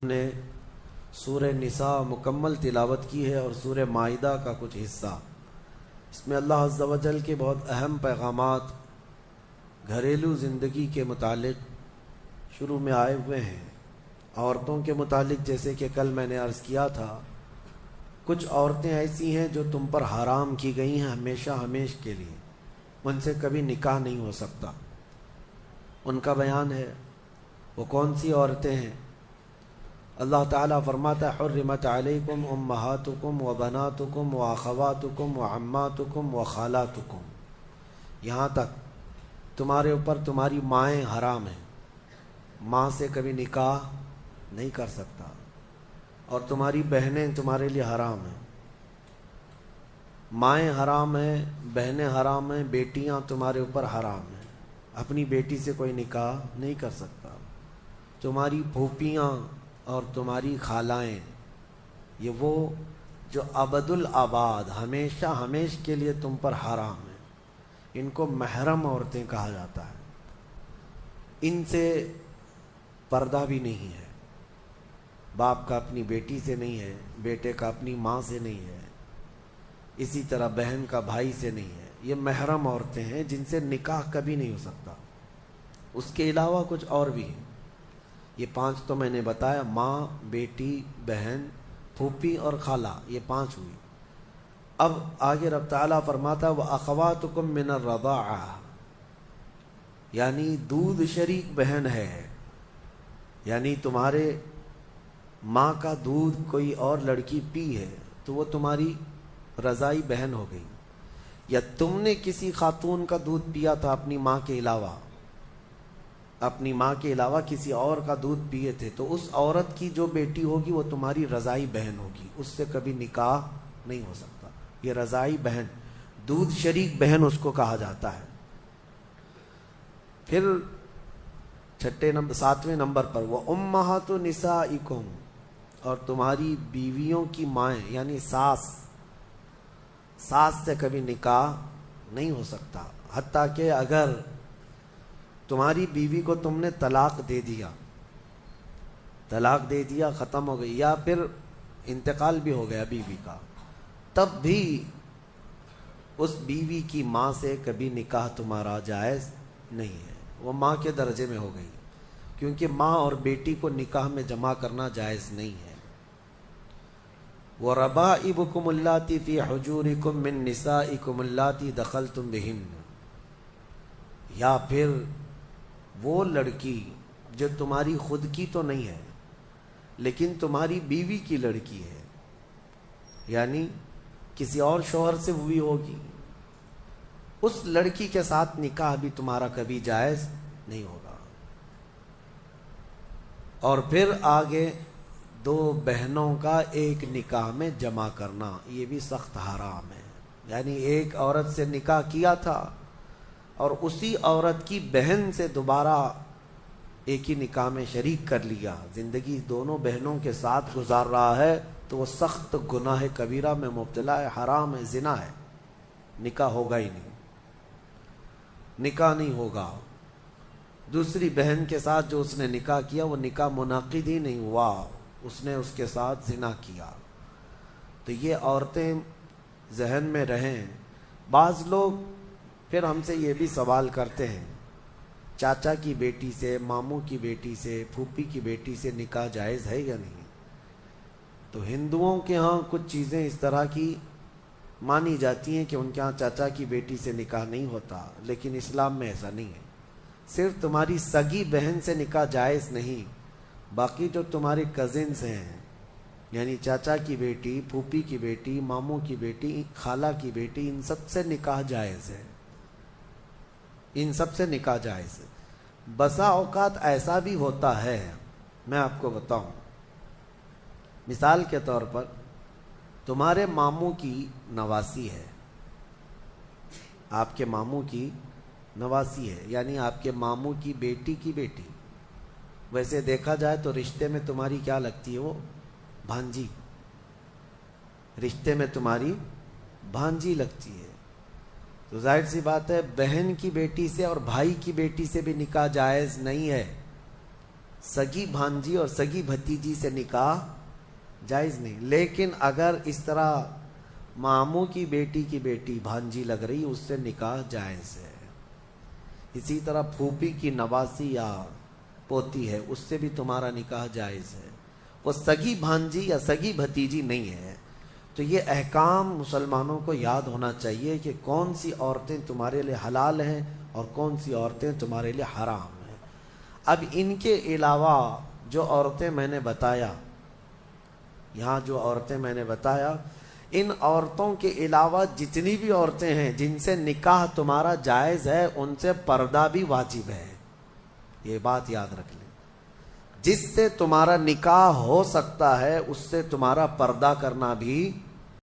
نے سورہ نساء مکمل تلاوت کی ہے اور سورہ مائدہ کا کچھ حصہ۔ اس میں اللہ عز و جل کے بہت اہم پیغامات گھریلو زندگی کے متعلق شروع میں آئے ہوئے ہیں۔ عورتوں کے متعلق جیسے کہ کل میں نے عرض کیا تھا، کچھ عورتیں ایسی ہیں جو تم پر حرام کی گئی ہیں ہمیشہ ہمیش کے لیے، ان سے کبھی نکاح نہیں ہو سکتا۔ ان کا بیان ہے وہ کون سی عورتیں ہیں۔ اللہ تعالیٰ فرماتا ہے حرمت علیکم امہاتکم و بناتکم و اخواتکم و عماتکم و خالاتکم، یہاں تک تمہارے اوپر تمہاری مائیں حرام ہیں، ماں سے کبھی نکاح نہیں کر سکتا، اور تمہاری بہنیں تمہارے لیے حرام ہیں، مائیں حرام ہیں، بہنیں حرام ہیں، بیٹیاں تمہارے اوپر حرام ہیں، اپنی بیٹی سے کوئی نکاح نہیں کر سکتا۔ تمہاری پھوپھیاں اور تمہاری خالائیں، یہ وہ جو ابد الآباد ہمیشہ ہمیش کے لیے تم پر حرام ہیں، ان کو محرم عورتیں کہا جاتا ہے۔ ان سے پردہ بھی نہیں ہے، باپ کا اپنی بیٹی سے نہیں ہے، بیٹے کا اپنی ماں سے نہیں ہے، اسی طرح بہن کا بھائی سے نہیں ہے۔ یہ محرم عورتیں ہیں جن سے نکاح کبھی نہیں ہو سکتا۔ اس کے علاوہ کچھ اور بھی ہیں، یہ 5 تو میں نے بتایا، ماں، بیٹی، بہن، پھوپھی اور خالہ، یہ 5 ہوئی۔ اب آگے رب تعالیٰ فرماتا وَأَخَوَاتُكُم مِّنَ الرَّضَاعَةِ، یعنی دودھ شریک بہن ہے، یعنی تمہارے ماں کا دودھ کوئی اور لڑکی پی ہے تو وہ تمہاری رضائی بہن ہو گئی، یا تم نے کسی خاتون کا دودھ پیا تھا اپنی ماں کے علاوہ، اپنی ماں کے علاوہ کسی اور کا دودھ پیے تھے، تو اس عورت کی جو بیٹی ہوگی وہ تمہاری رضائی بہن ہوگی، اس سے کبھی نکاح نہیں ہو سکتا۔ یہ رضائی بہن، دودھ شریک بہن اس کو کہا جاتا ہے۔ پھر 7ویں نمبر پر وَأُمَّهَاتُ نِسَائِكُمْ، اور تمہاری بیویوں کی مائیں، یعنی ساس سے کبھی نکاح نہیں ہو سکتا، حتیٰ کہ اگر تمہاری بیوی کو تم نے طلاق دے دیا، ختم ہو گئی، یا پھر انتقال بھی ہو گیا بیوی کا، تب بھی اس بیوی کی ماں سے کبھی نکاح تمہارا جائز نہیں ہے، وہ ماں کے درجے میں ہو گئی، کیونکہ ماں اور بیٹی کو نکاح میں جمع کرنا جائز نہیں ہے۔ وَرَبَائِبُكُمُ اللَّاتِي فِي حُجُورِكُم مِّن نِّسَائِكُمُ اللَّاتِي دَخَلْتُم بِهِنَّ، یا پھر وہ لڑکی جو تمہاری خود کی تو نہیں ہے لیکن تمہاری بیوی کی لڑکی ہے، یعنی کسی اور شوہر سے ہوئی ہوگی، اس لڑکی کے ساتھ نکاح بھی تمہارا کبھی جائز نہیں ہوگا۔ اور پھر آگے 2 بہنوں کا ایک نکاح میں جمع کرنا، یہ بھی سخت حرام ہے، یعنی ایک عورت سے نکاح کیا تھا اور اسی عورت کی بہن سے دوبارہ ایک ہی نکاح میں شریک کر لیا، زندگی دونوں بہنوں کے ساتھ گزار رہا ہے، تو وہ سخت گناہ کبیرہ میں مبتلا ہے، حرام ہے، زنا ہے، نکاح ہوگا ہی نہیں، نکاح نہیں ہوگا۔ دوسری بہن کے ساتھ جو اس نے نکاح کیا وہ نکاح منعقد ہی نہیں ہوا، اس نے اس کے ساتھ زنا کیا۔ تو یہ عورتیں ذہن میں رہیں۔ بعض لوگ پھر ہم سے یہ بھی سوال کرتے ہیں، چاچا کی بیٹی سے، ماموں کی بیٹی سے، پھوپھی کی بیٹی سے نکاح جائز ہے یا نہیں؟ تو ہندوؤں کے ہاں کچھ چیزیں اس طرح کی مانی جاتی ہیں کہ ان کے ہاں چاچا کی بیٹی سے نکاح نہیں ہوتا، لیکن اسلام میں ایسا نہیں ہے۔ صرف تمہاری سگی بہن سے نکاح جائز نہیں، باقی جو تمہارے کزنز ہیں، یعنی چاچا کی بیٹی، پھوپھی کی بیٹی، ماموں کی بیٹی، خالہ کی بیٹی، ان سب سے نکاح جائز ہے، ان سب سے نکاح جائز ہے۔ بسا اوقات ایسا بھی ہوتا ہے، میں آپ کو بتاؤں، مثال کے طور پر تمہارے ماموں کی نواسی ہے، آپ کے ماموں کی نواسی ہے، یعنی آپ کے ماموں کی بیٹی، ویسے دیکھا جائے تو رشتے میں تمہاری کیا لگتی ہے، وہ بھانجی، رشتے میں تمہاری بھانجی لگتی ہے، تو ظاہر سی بات ہے بہن کی بیٹی سے اور بھائی کی بیٹی سے بھی نکاح جائز نہیں ہے، سگی بھانجی اور سگی بھتیجی سے نکاح جائز نہیں. لیکن اگر اس طرح ماموں کی بیٹی بھانجی لگ رہی اس سے نکاح جائز ہے. اسی طرح پھوپھی کی نواسی یا پوتی ہے اس سے بھی تمہارا نکاح جائز ہے. وہ سگی بھانجی یا سگی بھتیجی نہیں ہے. تو یہ احکام مسلمانوں کو یاد ہونا چاہیے کہ کون سی عورتیں تمہارے لیے حلال ہیں اور کون سی عورتیں تمہارے لیے حرام ہیں. اب ان کے علاوہ جو عورتیں میں نے بتایا یہاں، جو عورتیں میں نے بتایا، ان عورتوں کے علاوہ جتنی بھی عورتیں ہیں جن سے نکاح تمہارا جائز ہے ان سے پردہ بھی واجب ہے. یہ بات یاد رکھ لیں. جس سے تمہارا نکاح ہو سکتا ہے اس سے تمہارا پردہ کرنا بھی